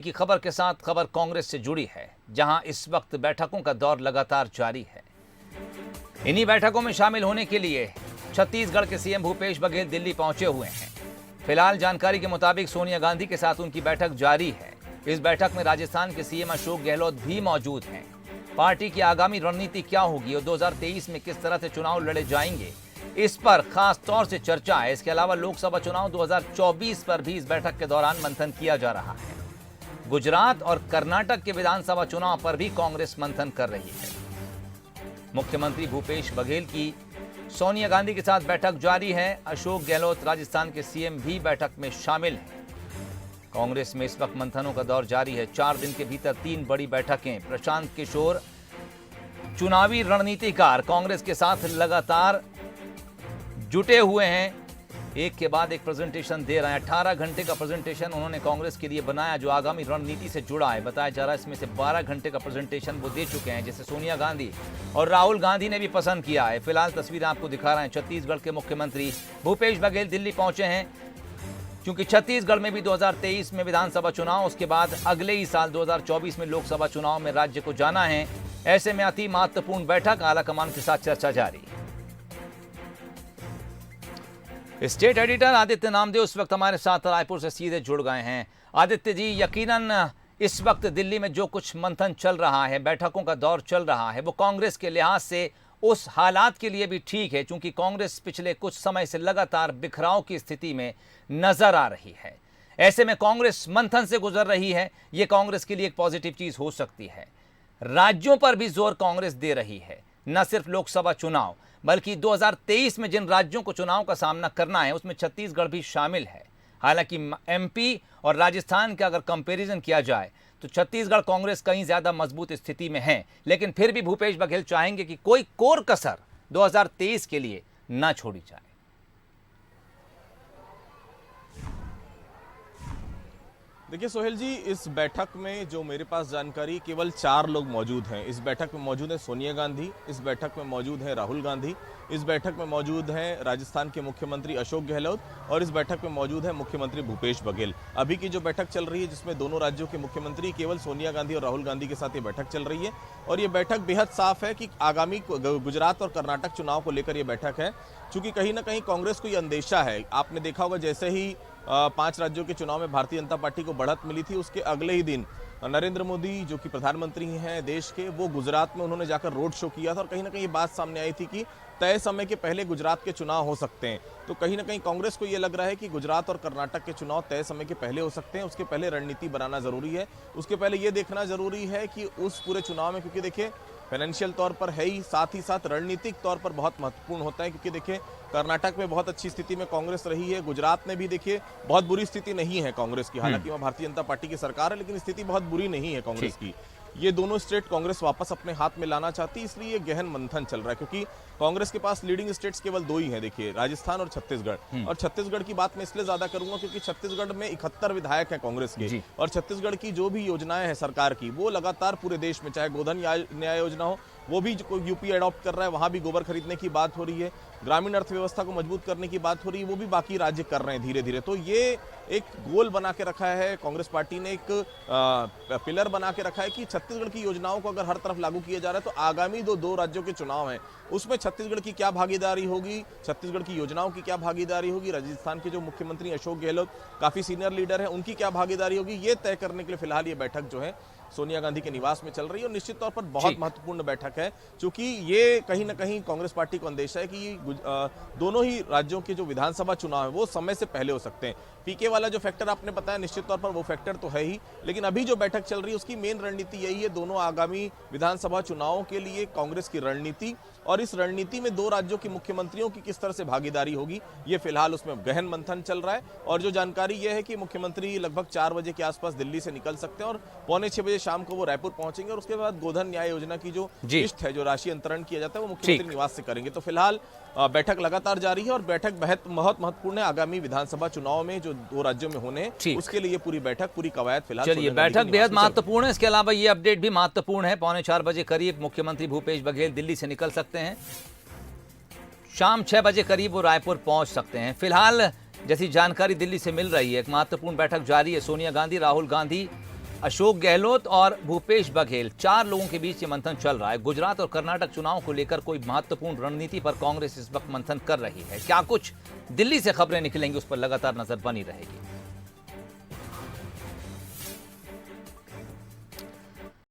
की खबर के साथ खबर कांग्रेस से जुड़ी है, जहां इस वक्त बैठकों का दौर लगातार जारी है। इन्हीं बैठकों में शामिल होने के लिए छत्तीसगढ़ के सीएम भूपेश बघेल दिल्ली पहुंचे हुए हैं। फिलहाल जानकारी के मुताबिक सोनिया गांधी के साथ उनकी बैठक जारी है। इस बैठक में राजस्थान के सीएम अशोक गहलोत भी मौजूद हैं। पार्टी की आगामी रणनीति क्या होगी और 2023 में किस तरह से चुनाव लड़े जाएंगे, इस पर खास तौर से चर्चा है। इसके अलावा लोकसभा चुनाव 2024 पर भी इस बैठक के दौरान मंथन किया जा रहा है। गुजरात और कर्नाटक के विधानसभा चुनाव पर भी कांग्रेस मंथन कर रही है। मुख्यमंत्री भूपेश बघेल की सोनिया गांधी के साथ बैठक जारी है। अशोक गहलोत राजस्थान के सीएम भी बैठक में शामिल हैं। कांग्रेस में इस वक्त मंथनों का दौर जारी है। 4 दिन के भीतर 3 बड़ी बैठकें। प्रशांत किशोर चुनावी रणनीतिकार कांग्रेस के साथ लगातार जुटे हुए हैं, एक के बाद एक प्रेजेंटेशन दे रहे हैं। 18 घंटे का प्रेजेंटेशन उन्होंने कांग्रेस के लिए बनाया, जो आगामी रणनीति से जुड़ा है। बताया जा रहा है इसमें से 12 घंटे का प्रेजेंटेशन वो दे चुके हैं, जिसे सोनिया गांधी और राहुल गांधी ने भी पसंद किया है। फिलहाल तस्वीरें आपको दिखा रहे हैं। छत्तीसगढ़ के मुख्यमंत्री भूपेश बघेल दिल्ली पहुंचे हैं, क्योंकि छत्तीसगढ़ में भी 2023 में विधानसभा चुनाव, उसके बाद अगले ही साल 2024 में लोकसभा चुनाव में राज्य को जाना है। ऐसे में अति महत्वपूर्ण बैठक, आलाकमान के साथ चर्चा जारी। स्टेट एडिटर आदित्य नामदेव इस वक्त हमारे साथ रायपुर से सीधे जुड़ गए हैं। आदित्य जी, यकीनन इस वक्त दिल्ली में जो कुछ मंथन चल रहा है, बैठकों का दौर चल रहा है, वो कांग्रेस के लिहाज से उस हालात के लिए भी ठीक है, क्योंकि कांग्रेस पिछले कुछ समय से लगातार बिखराव की स्थिति में नजर आ रही है। ऐसे में कांग्रेस मंथन से गुजर रही है, ये कांग्रेस के लिए एक पॉजिटिव चीज हो सकती है। राज्यों पर भी जोर कांग्रेस दे रही है, न सिर्फ लोकसभा चुनाव बल्कि 2023 में जिन राज्यों को चुनाव का सामना करना है उसमें छत्तीसगढ़ भी शामिल है। हालांकि एमपी और राजस्थान का अगर कंपैरिजन किया जाए तो छत्तीसगढ़ कांग्रेस कहीं ज्यादा मजबूत स्थिति में है, लेकिन फिर भी भूपेश बघेल चाहेंगे कि कोई कोर कसर 2023 के लिए न छोड़ी जाए। देखिए सोहेल जी, इस बैठक में जो मेरे पास जानकारी, केवल 4 लोग मौजूद हैं। इस बैठक में मौजूद है सोनिया गांधी, इस बैठक में मौजूद है राहुल गांधी, इस बैठक में मौजूद है राजस्थान के मुख्यमंत्री अशोक गहलोत और इस बैठक में मौजूद है मुख्यमंत्री भूपेश बघेल। अभी की जो बैठक चल रही है, जिसमें दोनों राज्यों के मुख्यमंत्री, केवल सोनिया गांधी और राहुल गांधी के साथ ये बैठक चल रही है। और ये बैठक बेहद साफ है कि आगामी गुजरात और कर्नाटक चुनाव को लेकर ये बैठक है, चूंकि कहीं ना कहीं कांग्रेस को ये अंदेशा है। आपने देखा होगा, जैसे ही 5 राज्यों के चुनाव में भारतीय जनता पार्टी को बढ़त मिली थी, उसके अगले ही दिन नरेंद्र मोदी, जो कि प्रधानमंत्री हैं देश के, वो गुजरात में उन्होंने जाकर रोड शो किया था और कहीं ना कहीं ये बात सामने आई थी कि तय समय के पहले गुजरात के चुनाव हो सकते हैं। तो कहीं ना कहीं कांग्रेस को ये लग रहा है कि गुजरात और कर्नाटक के चुनाव तय समय के पहले हो सकते हैं। उसके पहले रणनीति बनाना जरूरी है, उसके पहले ये देखना जरूरी है कि उस पूरे चुनाव में, क्योंकि देखिए फाइनेंशियल तौर पर है ही, साथ ही साथ रणनीतिक तौर पर बहुत महत्वपूर्ण होता है। क्योंकि देखिए कर्नाटक में बहुत अच्छी स्थिति में कांग्रेस रही है, गुजरात में भी देखिए बहुत बुरी स्थिति नहीं है कांग्रेस की। हालांकि वहाँ भारतीय जनता पार्टी की सरकार है, लेकिन स्थिति बहुत बुरी नहीं है कांग्रेस की। ये दोनों स्टेट कांग्रेस वापस अपने हाथ में लाना चाहती है, इसलिए गहन मंथन चल रहा है। क्योंकि कांग्रेस के पास लीडिंग स्टेट्स केवल 2 ही हैं, देखिए राजस्थान और छत्तीसगढ़। और छत्तीसगढ़ की बात मैं इसलिए ज्यादा करूंगा क्योंकि छत्तीसगढ़ में 71 विधायक हैं कांग्रेस के, और छत्तीसगढ़ की जो भी योजनाएं हैं सरकार की, वो लगातार पूरे देश में, चाहे गोधन न्याय योजना हो, वो भी यूपी अडॉप्ट कर रहा है, वहां भी गोबर खरीदने की बात हो रही है, ग्रामीण अर्थव्यवस्था को मजबूत करने की बात हो रही है, वो भी बाकी राज्य कर रहे हैं धीरे धीरे। तो ये एक गोल बना के रखा है कांग्रेस पार्टी ने, एक पिलर बना के रखा है कि छत्तीसगढ़ की योजनाओं को अगर हर तरफ लागू किया जा रहा है तो आगामी 2 राज्यों के चुनाव हैं, उसमें छत्तीसगढ़ की क्या भागीदारी होगी, छत्तीसगढ़ की योजनाओं की क्या भागीदारी होगी, राजस्थान के जो मुख्यमंत्री अशोक गहलोत काफी सीनियर लीडर है, उनकी क्या भागीदारी होगी, ये तय करने के लिए फिलहाल ये बैठक जो है सोनिया गांधी के निवास में चल रही है। और निश्चित तौर पर बहुत महत्वपूर्ण बैठक है, क्योंकि ये कहीं ना कहीं कांग्रेस पार्टी को अंदेशा है कि दोनों ही राज्यों के जो विधानसभा चुनाव है वो समय से पहले हो सकते हैं। पीके वाला जो फैक्टर आपने बताया, निश्चित तौर पर वो फैक्टर तो है ही, लेकिन अभी जो बैठक चल रही है उसकी मेन रणनीति यही है, दोनों आगामी विधानसभा चुनावों के लिए कांग्रेस की रणनीति, और इस रणनीति में 2 राज्यों के मुख्यमंत्रियों की किस तरह से भागीदारी होगी, ये फिलहाल उसमें गहन मंथन चल रहा है। और जो जानकारी यह है कि मुख्यमंत्री लगभग 4 बजे के आसपास दिल्ली से निकल सकते हैं और पौने 6 बजे शाम को वो रायपुर पहुंचेंगे, और उसके बाद गोधन न्याय योजना की जो किस्त है, जो राशि अंतरण किया जाता है, वो मुख्यमंत्री निवास से करेंगे। तो फिलहाल बैठक लगातार जारी है और बैठक बहुत महत्वपूर्ण है आगामी विधानसभा चुनाव में जो 2 राज्यों में होने हैं, उसके लिए पूरी बैठक, पूरी कवायद फिलहाल। चलिए, बैठक बेहद महत्वपूर्ण है। इसके अलावा ये अपडेट भी महत्वपूर्ण है, पौने 4 बजे करीब मुख्यमंत्री भूपेश बघेल दिल्ली से निकल सकते हैं, शाम 6 बजे करीब वो रायपुर पहुंच सकते हैं। फिलहाल जैसी जानकारी दिल्ली से मिल रही है, एक महत्वपूर्ण बैठक जारी है। सोनिया गांधी, राहुल गांधी अशोक गहलोत और भूपेश बघेल, 4 लोगों के बीच ये मंथन चल रहा है। गुजरात और कर्नाटक चुनाव को लेकर कोई महत्वपूर्ण रणनीति पर कांग्रेस इस वक्त मंथन कर रही है। क्या कुछ दिल्ली से खबरें निकलेंगी, उस पर लगातार नजर बनी रहेगी।